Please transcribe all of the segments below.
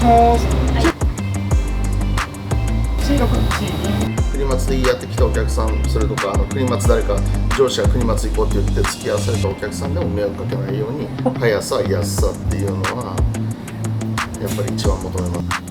もし。国松でいいやって来たお客さん、それとか国松誰か上司が国松行こうって言って付き合わされたお客さんでも迷惑かけないように速さ安さっていうのはやっぱり一番求めます。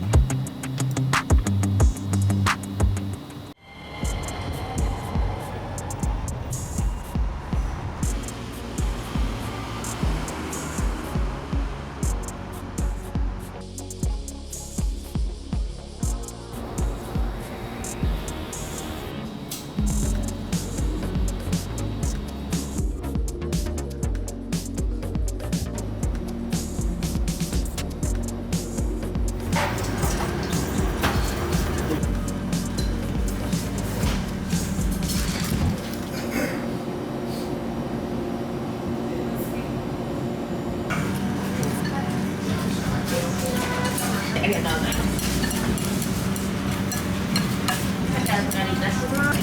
ありがとうございます。お預かりいたします。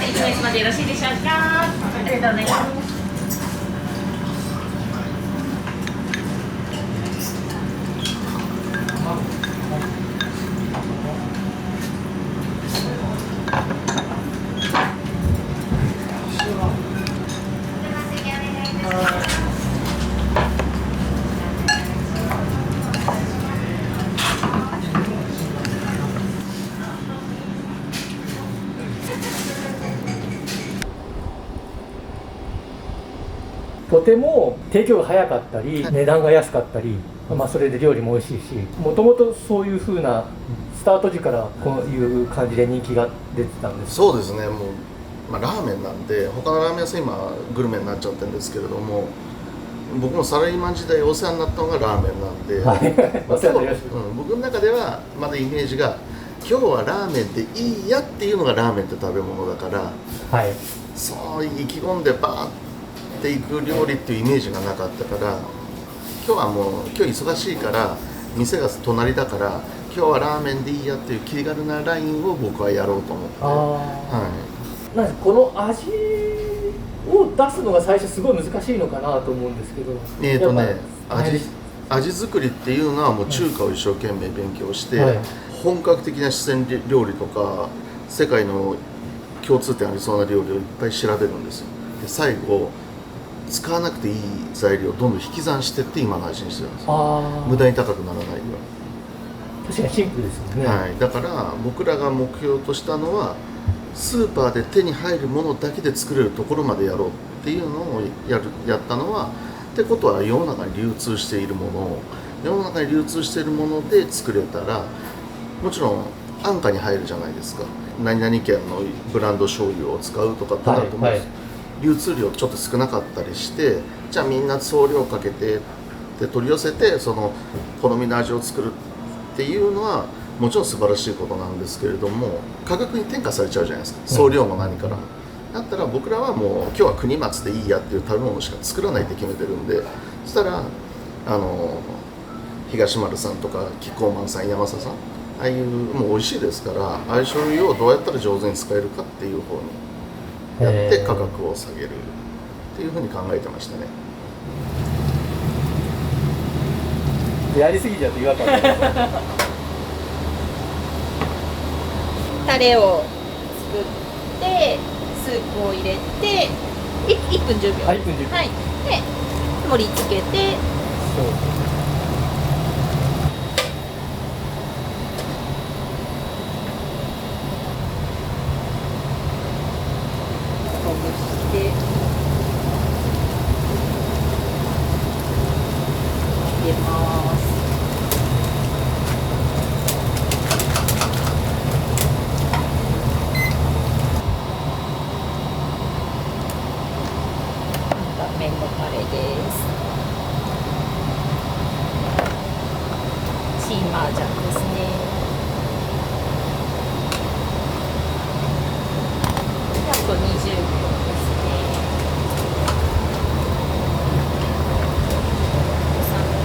1名様でよろしいでしょうか。ありがとうございます。とても提供が早かったり値段が安かったり、それで料理も美味しいし、もともとそういう風なスタート時からこういう感じで人気が出てたんです。そうですね、もう、ラーメンなんで他のラーメン屋さん今グルメになっちゃってるんですけれども、僕もサラリーマン時代お世話になったのがラーメンなんで、僕の中ではまだイメージが今日はラーメンでいいやっていうのがラーメンって食べ物だから、はい、そう意気込んでバーっていく料理っていうイメージがなかったから、今日はもう今日忙しいから店が隣だから今日はラーメンでいいやっていう気軽なラインを僕はやろうと思って、なんかこの味を出すのが最初すごい難しいのかなと思うんですけど、味作りっていうのはもう中華を一生懸命勉強して、本格的な四川料理とか世界の共通点ありそうな料理をいっぱい調べるんですよ。で最後使わなくていい材料をどんどん引き算してって今の味にしてるんですよ。無駄に高くならないように。確かにシンプルですよね。だから僕らが目標としたのはスーパーで手に入るものだけで作れるところまでやろうっていうのをやったのは、ってことは世の中に流通しているものを世の中に流通しているもので作れたら、もちろん安価に入るじゃないですか。何々県のブランド醤油を使うとかってなると思うんです。流通量ちょっと少なかったりして、じゃあみんな送料かけてで取り寄せてその好みの味を作るっていうのはもちろん素晴らしいことなんですけれども、価格に転嫁されちゃうじゃないですか、送料も何からも。だったら僕らはもう今日は国松でいいやっていう食べ物しか作らないって決めてるんで、そしたら東丸さんとかキッコーマンさん、山佐さん、ああいうもう美味しいですから、ああいう醤油をどうやったら上手に使えるかっていう方にやって価格を下げるっていうふうに考えてましたね。やりすぎちゃって違和感タレを作ってスープを入れて1分10秒、1分10秒、はい、で盛り付けて、ほぐして入れます。麺のタレです。チーマージャンですね。あと20秒ですね。3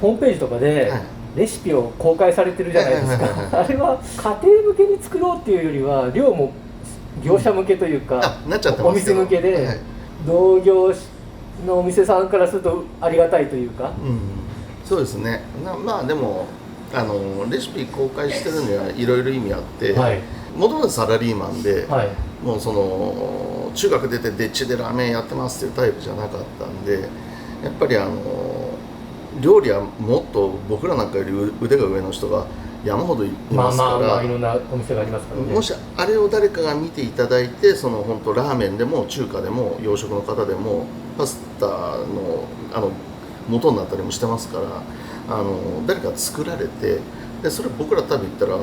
ホームページとかではいレシピを公開されてるじゃないですはいはいはいか。あれは家庭向けに作ろうっていうよりは量も業者向けというか、なっちゃってますけどお店向けで、はい、同業のお店さんからするとありがたいというか、そうですね。まあでもレシピ公開してるにはいろいろ意味あって、もともとサラリーマンで、はい、もうその中学出てでっちでラーメンやってますっていうタイプじゃなかったんで、やっぱり料理はもっと僕らなんかより腕が上の人が山ほどいますから、いろんなお店がありますからね。もしあれを誰かが見ていただいて、その本当ラーメンでも中華でも洋食の方でもパスタの元になったりもしてますから、誰か作られて、でそれ僕ら食べ行ったら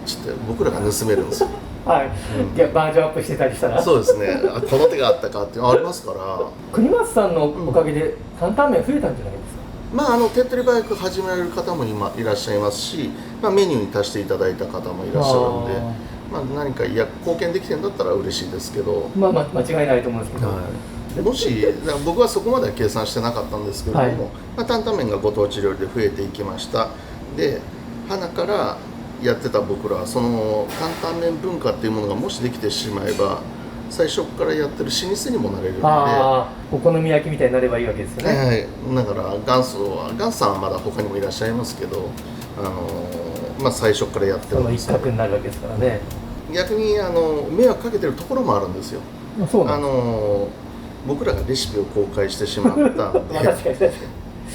ちょっと僕らが盗めるんですよ。はい、いやバージョンアップしてたりしたら、そうですね。この手があったかっていうのありますから。国松さんのおかげで担々麺増えたんじゃないですか。まあ手っ取り早く始められる方も今いらっしゃいますし、メニューに足していただいた方もいらっしゃるんで、何か貢献できてるんだったら嬉しいですけど、間違いないと思うんですけど、もし僕はそこまでは計算してなかったんですけれども、担々麺がご当地料理で増えていきました。で花からやってた僕らはその担々麺文化っていうものがもしできてしまえば、最初からやってる老舗にもなれるので、お好み焼きみたいになればいいわけですよね。だから元祖さんはまだ他にもいらっしゃいますけど、最初からやってるんですその一角になるわけですからね。逆に迷惑かけてるところもあるんですよ。そうなんです。僕らがレシピを公開してしまったんで確かに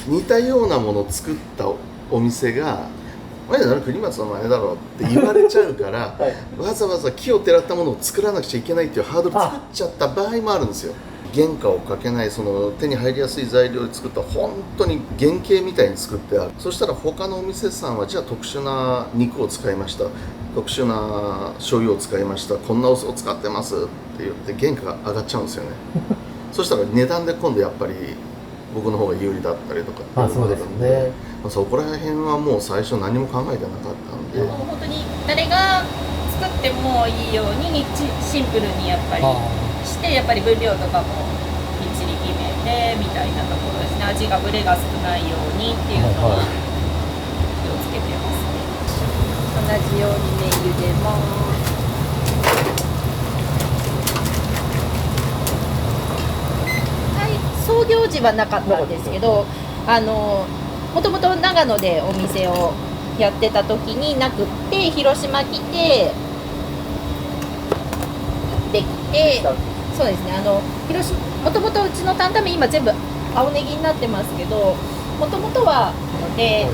似たようなものを作ったお店が「前だろ国松の真似だろ」って言われちゃうから、わざわざ木をてらったものを作らなくちゃいけないっていうハードル作っちゃった場合もあるんですよ。原価をかけない、その手に入りやすい材料で作った本当に原型みたいに作ってある。そしたら他のお店さんはじゃあ特殊な肉を使いました、特殊な醤油を使いました、こんなお酢を使ってますって言って原価が上がっちゃうんですよね。そしたら値段で今度やっぱり僕の方が有利だったりとかっていうのがあるんで、そこら辺はもう最初何も考えてなかったんで、もう本当に誰が作ってもいいようにシンプルにやっぱりして、やっぱり分量とかもきっちり決めてみたいなところですね。味がブレが少ないようにっていうのは気をつけてますね。同じように麺茹でます。創業時はなかったんですけど、もともと長野でお店をやってた時になくって、広島来てできて、そうですね、もともとうちの担々麺今全部青ネギになってますけど、もともとはで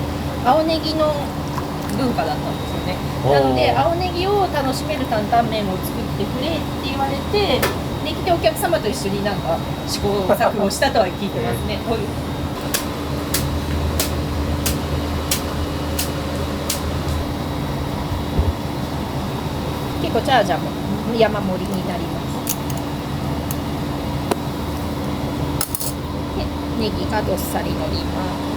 青ネギの文化だったんですよね。なので青ネギを楽しめる担々麺を作ってくれって言われて、できてお客様と一緒になんか試行錯誤したとは聞いてますね。結構チャージャーも山盛りになります。でネギがどっさりのります。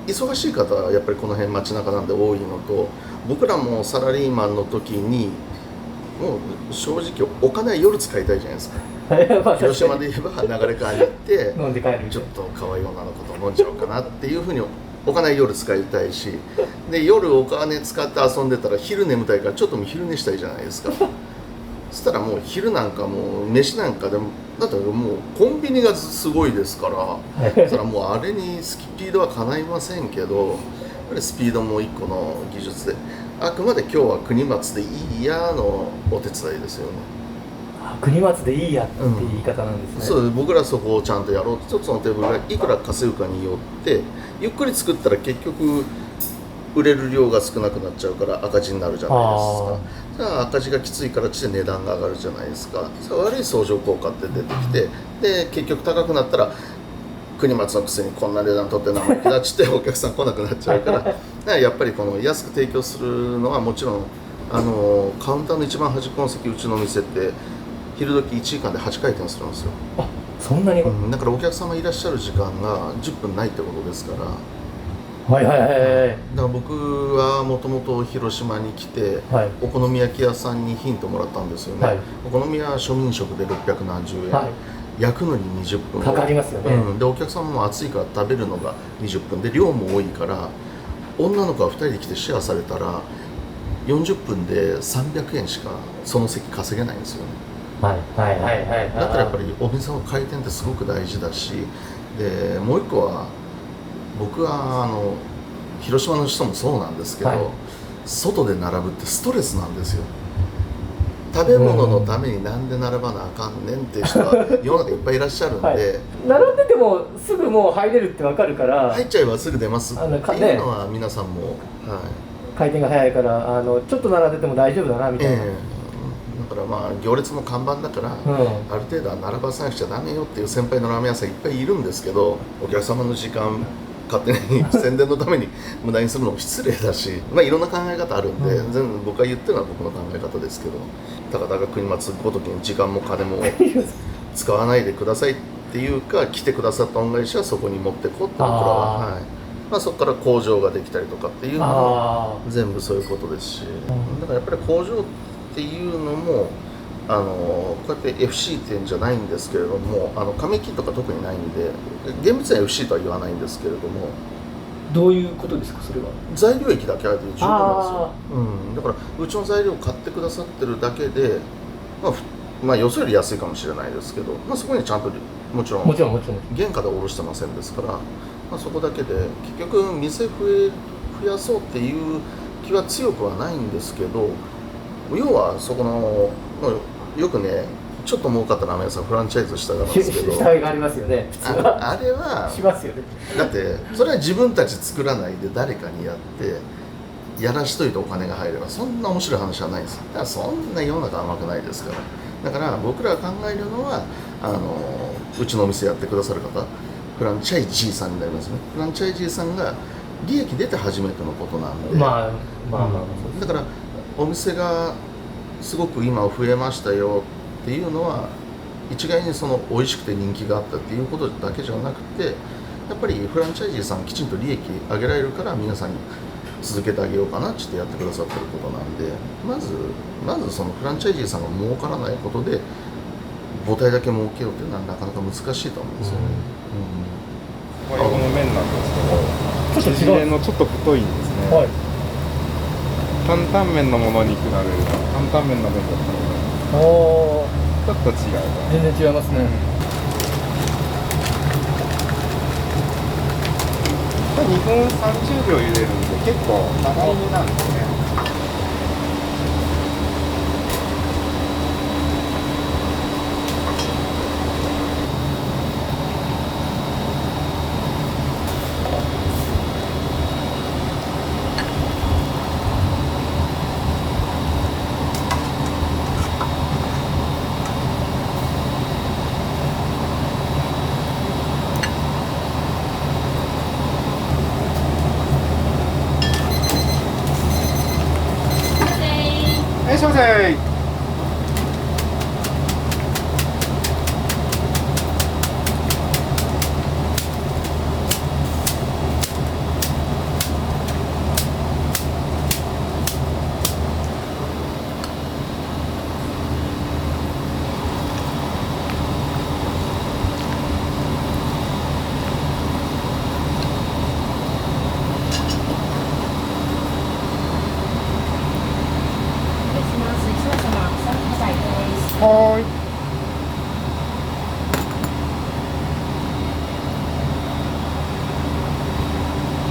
忙しい方はやっぱりこの辺街中なんで多いのと、僕らもサラリーマンの時にもう正直お金は夜使いたいじゃないですか。広島で言えば流れ川に行って飲んで帰る、ちょっと可愛い女の子と飲んじゃおうかなっていうふうにお金は夜使いたいし、で夜お金使って遊んでたら昼眠たいからちょっと昼寝したいじゃないですか。そしたらもう昼なんかもう飯なんかでもだってもうコンビニがすごいですから、そしたらもうあれにスピードはかないませんけど、やっぱりスピードも一個の技術で、あくまで今日は国松でいいやのお手伝いですよね。国松でいいやって言い方なんですね。そう僕らそこをちゃんとやろうと、一つのテーブルがいくら稼ぐかによってゆっくり作ったら結局売れる量が少なくなっちゃうから赤字になるじゃないですか。じゃあ赤字がきついから値段が上がるじゃないですか。悪い相乗効果って出てきて、で結局高くなったら国松のくせにこんな値段取って生意気だっつってお客さん来なくなっちゃうからだからやっぱりこの安く提供するのはもちろんカウンターの一番端っこの席、うちのお店って昼時1時間で8回転するんですよ。あ、そんなに、だからお客様いらっしゃる時間が10分ないってことですから。はいはいはいはい。だから僕はもともと広島に来て、はい、お好み焼き屋さんにヒントもらったんですよね、はい、お好みは庶民食で6何十円、はい、焼くのに20分かかりますよね、でお客様も暑いから食べるのが20分で量も多いから女の子が2人で来てシェアされたら40分で300円しかその席稼げないんですよね。はいはいはいはい。だからやっぱりお店の回転ってすごく大事だし、でもう一個は僕は広島の人もそうなんですけど、はい、外で並ぶってストレスなんですよ。食べ物のためになんで並ばなあかんねんっていう人は世の中いっぱいいらっしゃるんで、はい、並んでてもすぐもう入れるって分かるから入っちゃえばすぐ出ますっていうのは皆さんも、はい、回転が早いからちょっと並んでても大丈夫だなみたいな、だからまあ行列の看板だから、ある程度は並ばさなくちゃダメよっていう先輩のラーメン屋さんいっぱいいるんですけど、お客様の時間勝手に宣伝のために無駄にするのも失礼だし、まあいろんな考え方あるんで、全部僕が言ってるのは僕の考え方ですけど、たかだか国松ごときに時間も金も使わないでくださいっていうか、来てくださった恩返しはそこに持ってこうって僕らは、はい、まあ、そこから工場ができたりとかっていうのも全部そういうことですし、だからやっぱり工場っていうのもこうやって FC 店じゃないんですけれども、紙切とか特にないんで、厳密には FC とは言わないんですけれども。どういうことですか、それは。材料費だけあると十分なんですよ。だからうちの材料を買ってくださってるだけで、まあよそより安いかもしれないですけど、まあ、そこにちゃんともちろん原価で卸してませんですから、まあ、そこだけで結局店増やそうっていう気は強くはないんですけど、要はそこのよくね、ちょっと儲かったラーメン屋さんフランチャイズしたがるんですけど、従いがありますよね、普通は。あれはしますよね。だってそれは自分たち作らないで誰かにやってやらしといてお金が入ればそんな面白い話はないんですよ。だからそんな世の中甘くないですから。だから僕らが考えるのはうちのお店やってくださる方、フランチャイジーさんになりますね。フランチャイジーさんが利益出て初めてのことなんで、だからお店がすごく今増えましたよっていうのは一概にその美味しくて人気があったっていうことだけじゃなくて、やっぱりフランチャイジーさんきちんと利益上げられるから皆さんに続けてあげようかなってやってくださってることなんで、まずそのフランチャイジーさんが儲からないことで母体だけ儲けようっていうのはなかなか難しいと思うんですよね。この麺なんですけど、縮れのちょっと太いんですね。はい、担々麺のものに比べると担々麺の麺だったのでちょっと違う。全然違いますね。2分30秒茹でるんで結構長いめなんですね。いらっしゃいませ。はい。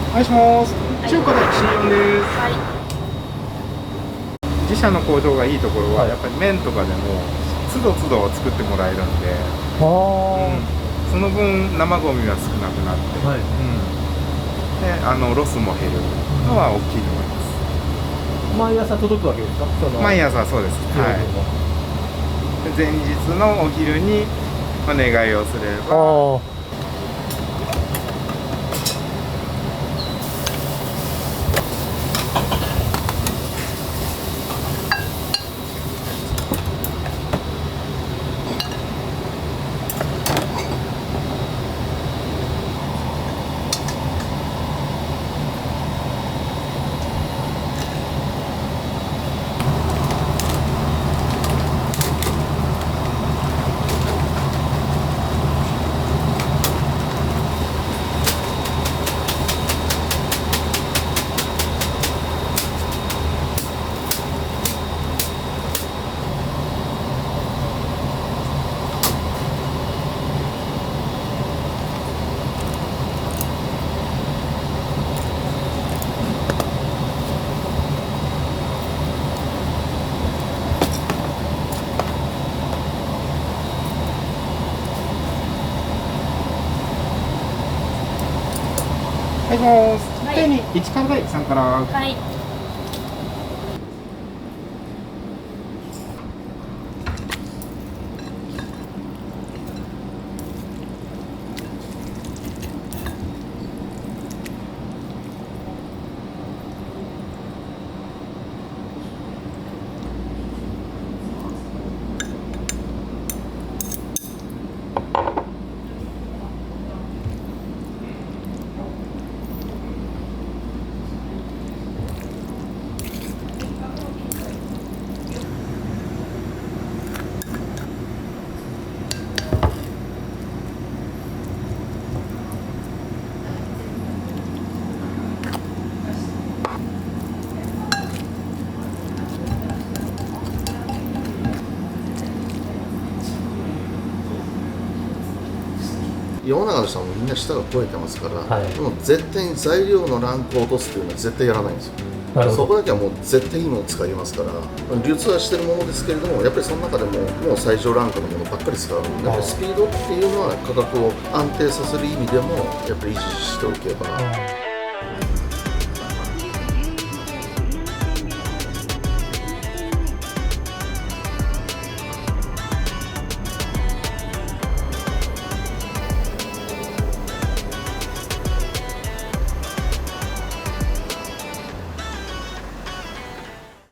お願いします。中華で新4です。はい。自社の工場がいいところは、やっぱり麺とかでも都度都度作ってもらえるんで、その分生ゴミは少なくなって、でロスも減るのは大きいと思います。毎朝届くわけですか？毎朝そうです。はい。前日のお昼にお願いをすればはいします。はい手に1からで3からはい。世の中の人はもうみんな舌が肥えてますから、はいもう絶対に材料のランクを落とすっていうのは絶対やらないんですよ。なるほどそこだけはもう絶対いいものを使いますから、流通はしてるものですけれども、やっぱりその中でももう最上ランクのものばっかり使う。やっぱりスピードっていうのは価格を安定させる意味でもやっぱり維持しておけば。